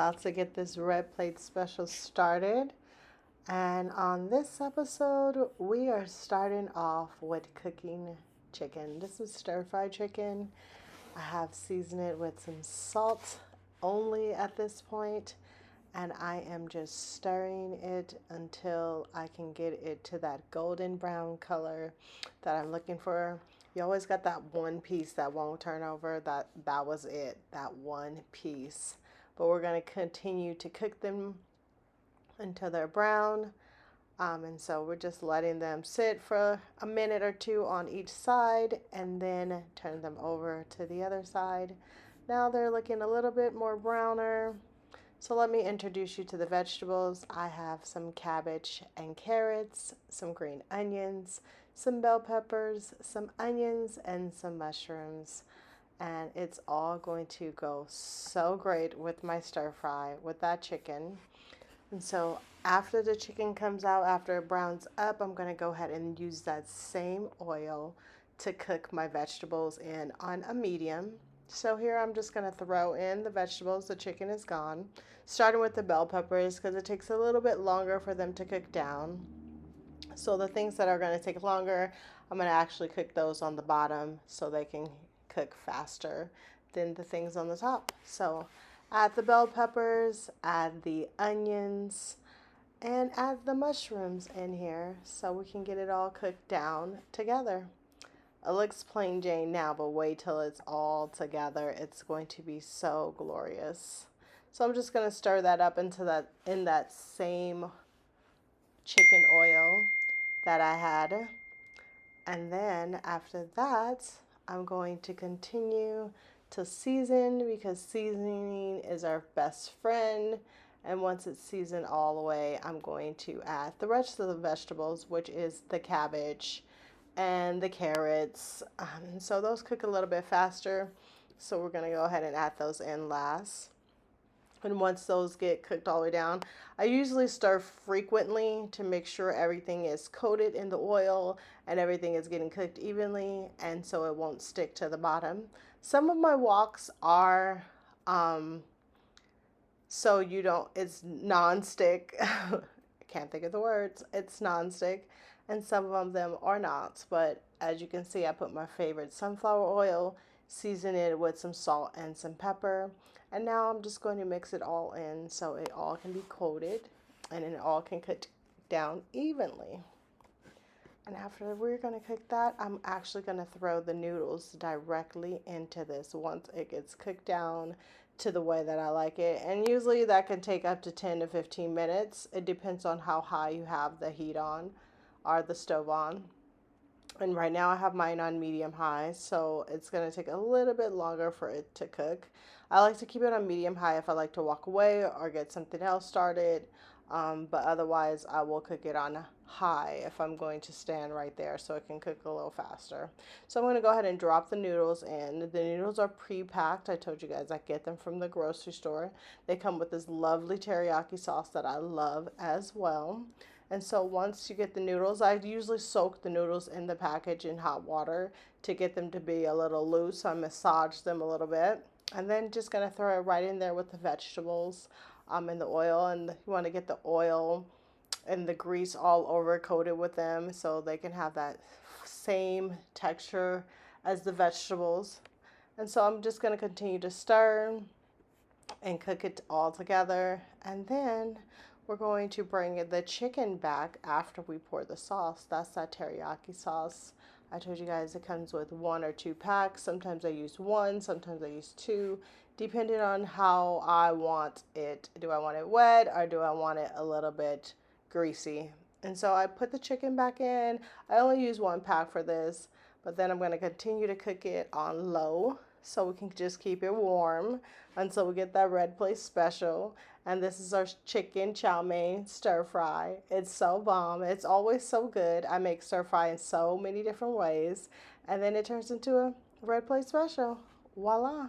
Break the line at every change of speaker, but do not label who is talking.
about to get this red plate special started. And on this episode, we are starting off with cooking chicken. This is stir fried chicken. I have seasoned it with some salt only at this point, and I am just stirring it until I can get it to that golden brown color that I'm looking for. You always got that one piece that won't turn over. That was it, that one piece. But we're going to continue to cook them until they're brown. And so we're just letting them sit for a minute or two on each side and then turn them over to the other side. Now they're looking a little bit more browner. So let me introduce you to the vegetables. I have some cabbage and carrots, some green onions, some bell peppers, some onions, and some mushrooms. And it's all going to go so great with my stir fry with that chicken. And so after the chicken comes out, after it browns up, I'm going to go ahead and use that same oil to cook my vegetables in on a medium. So here I'm just going to throw in the vegetables. The chicken is gone. Starting with the bell peppers because it takes a little bit longer for them to cook down. So the things that are going to take longer, I'm going to actually cook those on the bottom so they can cook faster than the things on the top. So add the bell peppers, add the onions, and add the mushrooms in here so we can get it all cooked down together. It looks plain Jane now, but wait till it's all together. It's going to be so glorious. So I'm just going to stir that up in that same chicken oil that I had. And then after that, I'm going to continue to season because seasoning is our best friend. And once it's seasoned all the way, I'm going to add the rest of the vegetables, which is the cabbage and the carrots. So those cook a little bit faster. So we're going to go ahead and add those in last. And once those get cooked all the way down, I usually stir frequently to make sure everything is coated in the oil and everything is getting cooked evenly and so it won't stick to the bottom. Some of my woks are so you don't, it's non-stick. I can't think of the words. It's non-stick. And some of them are not. But as you can see, I put my favorite sunflower oil, season it with some salt and some pepper. And now I'm just going to mix it all in so it all can be coated and it all can cook down evenly. And after we're going to cook that, I'm actually going to throw the noodles directly into this once it gets cooked down to the way that I like it. And usually that can take up to 10 to 15 minutes. It depends on how high you have the heat on or the stove on. And right now I have mine on medium high, so it's going to take a little bit longer for it to cook. I like to keep it on medium high if I like to walk away or get something else started. But otherwise I will cook it on high if I'm going to stand right there so it can cook a little faster. So I'm going to go ahead and drop the noodles in. The noodles are pre-packed. I told you guys I get them from the grocery store. They come with this lovely teriyaki sauce that I love as well. And so once you get the noodles, I usually soak the noodles in the package in hot water to get them to be a little loose. So I massage them a little bit. And then just going to throw it right in there with the vegetables and the oil. And you want to get the oil and the grease all over coated with them so they can have that same texture as the vegetables. And so I'm just going to continue to stir and cook it all together. And then we're going to bring the chicken back after we pour the sauce. That's that teriyaki sauce. I told you guys it comes with 1 or 2 packs. Sometimes I use 1, sometimes I use 2, depending on how I want it. Do I want it wet or do I want it a little bit greasy? And so I put the chicken back in. I only use 1 pack for this, but then I'm going to continue to cook it on low so we can just keep it warm until we get that red plate special. And this is our chicken chow mein stir fry. It's so bomb. It's always so good. I make stir fry in so many different ways. And then it turns into a red plate special. Voila.